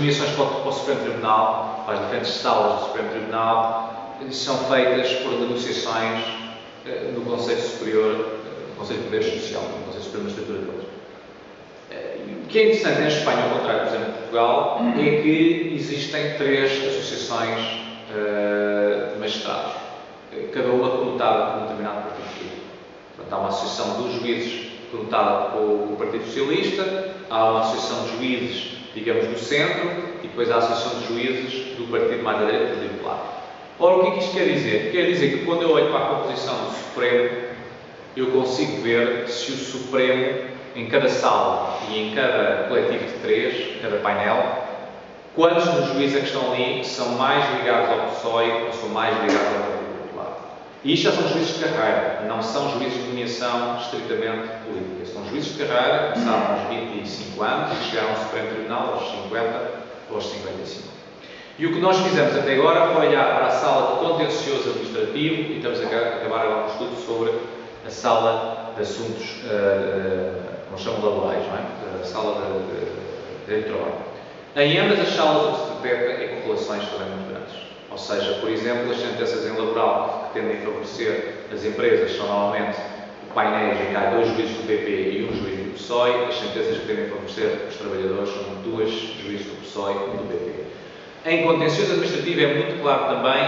nomeações para o Supremo Tribunal, para as diferentes salas do Supremo Tribunal, são feitas por negociações no Conselho Superior, no Conselho de Poder Judicial, no Conselho Superior de Magistratura deles. O que é interessante em Espanha, ao contrário, por exemplo, de Portugal, é que existem 3 associações de magistrados, cada uma conotada por um determinado partido político. Portanto, há uma associação dos juízes conotada pelo Partido Socialista, há uma associação de juízes, digamos, do centro, e depois há a associação de juízes do partido mais à direita, do Partido Popular. Ora, o que é que isto quer dizer? Quer dizer que quando eu olho para a composição do Supremo, eu consigo ver se o Supremo, em cada sala e em cada coletivo de 3, cada painel, quantos dos juízes que estão ali são mais ligados ao PSOE ou são mais ligados ao Partido Popular. E isto já são juízes de carreira, não são juízes de nomeação estritamente política. São juízes de carreira, começaram aos 25 anos e chegaram ao Supremo Tribunal aos 50 ou aos 55. E o que nós fizemos até agora foi olhar para a sala de contencioso administrativo e estamos a acabar agora um estudo sobre a sala de assuntos, como chamam, laborais, não é? A sala de direito do trabalho. Em ambas as salas o que se detecta é correlações também muito grandes. Ou seja, por exemplo, as sentenças em laboral que tendem a favorecer as empresas são normalmente painéis em que há 2 juízes do PP e 1 juiz do PSOE. As sentenças que tendem a favorecer os trabalhadores são 2 juízes do PSOE e 1 do PP. Em contencioso administrativo é muito claro também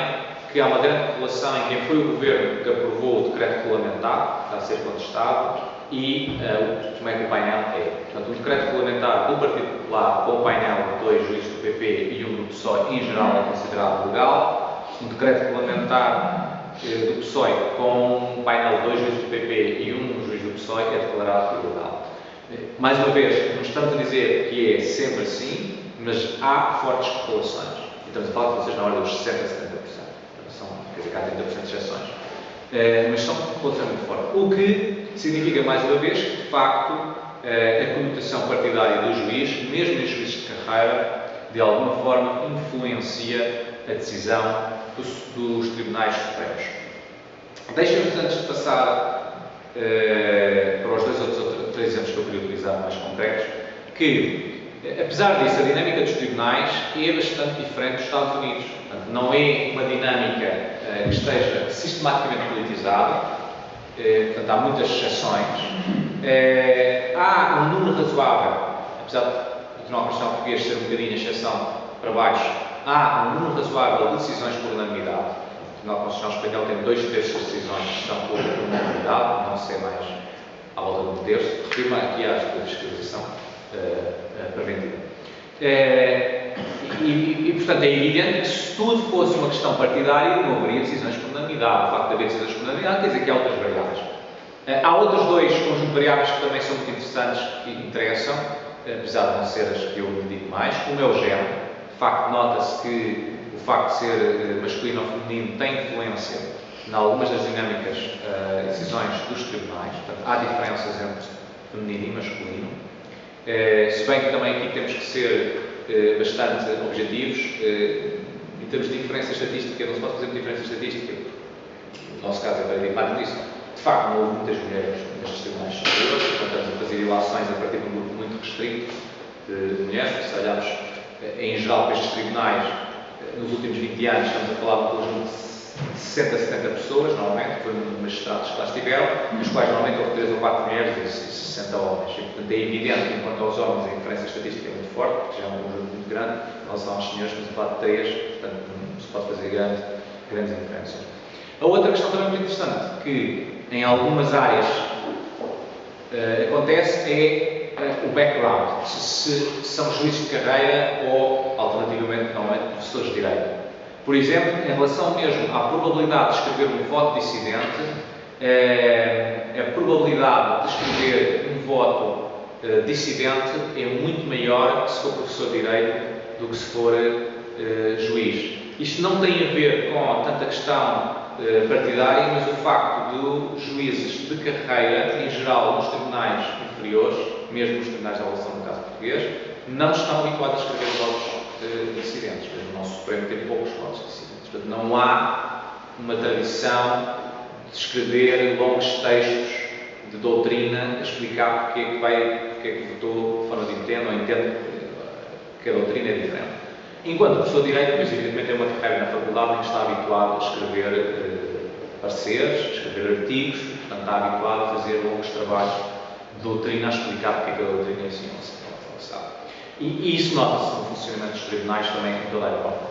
que há uma grande correlação em quem foi o governo que aprovou o decreto regulamentar, que está a ser contestado, e como é que o painel é. Portanto, o decreto regulamentar do Partido Popular com o painel de 2 juízes do PP e 1 do PSOE, em geral, é considerado legal. Um decreto regulamentar do PSOE com um painel de 2 juízes do PP e 1 juiz do PSOE é declarado ilegal. Mais uma vez, não estamos a dizer que é sempre assim, mas há fortes correlações. E estamos a falar de vocês na ordem dos 60% a 70%. Quer dizer que há 30% de exceções. Mas são correlações muito fortes. O que significa, mais uma vez, que, de facto, a conotação partidária do juiz, mesmo em juízes de carreira, de alguma forma influencia a decisão dos tribunais supremos. Deixem-nos, antes de passar para os 3 exemplos que eu queria utilizar mais concretos, que, apesar disso, a dinâmica dos tribunais é bastante diferente dos Estados Unidos. Portanto, não é uma dinâmica que esteja sistematicamente politizada, portanto, há muitas exceções. Há um número razoável, apesar do Tribunal Constitucional Português ser um bocadinho a exceção para baixo, há um número razoável de decisões por unanimidade. O Tribunal Constitucional Espanhol tem 2/3 das decisões que são por unanimidade, não sei mais à volta de 1/3. Refiro-me aqui às da fiscalização preventiva. Portanto, é evidente que se tudo fosse uma questão partidária, não haveria decisões por unanimidade. O facto de haver decisões por unanimidade quer dizer que há outras variáveis. Há outros 2 conjuntos de variáveis que também são muito interessantes, que interessam, apesar de não ser as que eu me dedico mais. Um é o género. De facto, nota-se que o facto de ser masculino ou feminino tem influência em algumas das dinâmicas e decisões dos tribunais. Portanto, há diferenças entre feminino e masculino. Se bem que também aqui temos que ser bastante objetivos, em termos de diferença estatística, não se pode fazer uma diferença estatística, no nosso caso é paradigmático disso. De facto, não houve muitas mulheres nestes tribunais superiores, portanto, estamos a fazer ilações a partir de um grupo muito restrito de mulheres. Se olharmos em geral para estes tribunais, nos últimos 20 anos, estamos a falar de um conjunto de 60 a 70 pessoas, normalmente, foi um magistrados que lá estiveram, nos quais normalmente houve 3 ou 4 mulheres e 60 homens. E, portanto, é evidente que, enquanto aos homens, a diferença estatística é muito forte, porque já é um conjunto muito grande, em relação aos senhores, estamos a falar de 3, portanto, não se pode fazer grandes diferenças. A outra questão também muito interessante, que em algumas áreas acontece, é o background, se são juízes de carreira ou, alternativamente, normalmente, professores de direito. Por exemplo, em relação mesmo à probabilidade de escrever um voto dissidente, a probabilidade de escrever um voto dissidente é muito maior se for professor de direito do que se for juiz. Isto não tem a ver com tanta questão partidária, mas o facto de juízes de carreira, em geral, nos tribunais inferiores, mesmo nos tribunais de avaliação, no caso português, não estão habituados a escrever votos dissidentes. Mesmo o nosso Supremo tem poucos votos dissidentes. Portanto, não há uma tradição de escrever longos textos de doutrina a explicar porque é que votou de forma de entendo ou entende que a doutrina é diferente. Enquanto professor de Direito, pois, evidentemente, é uma carreira na faculdade em que está habituado a escrever pareceres, a escrever artigos, portanto, está habituado a fazer longos trabalhos de doutrina, a explicar porque é que a doutrina é assim, não se sabe. E isso nota-se no funcionamento dos tribunais também em toda a Europa.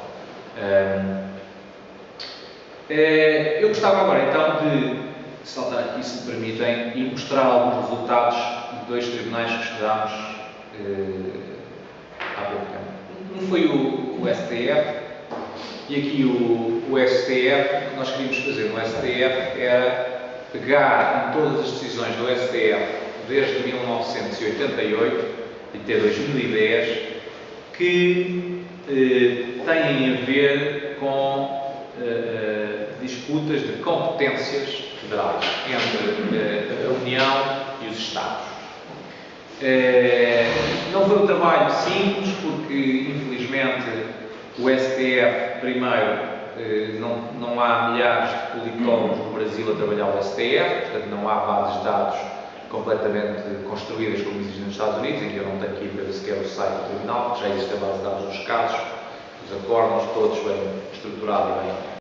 Eu gostava agora, então, de saltar aqui, se me permitem, e mostrar alguns resultados de dois tribunais que estudámos há pouco tempo. Um foi o STF, e aqui o STF, o que nós queríamos fazer no STF era pegar em todas as decisões do STF desde 1988 e até 2010 que têm a ver com disputas de competências federais entre a União e os Estados. Não foi um trabalho simples, porque, infelizmente, o STF, primeiro, não há milhares de politólogos no Brasil a trabalhar o STF, portanto, não há bases de dados completamente construídas como existem nos Estados Unidos, em que eu não tenho que ir ver sequer o site do tribunal, porque já existe a base de dados dos casos, os acordos, todos bem estruturados e bem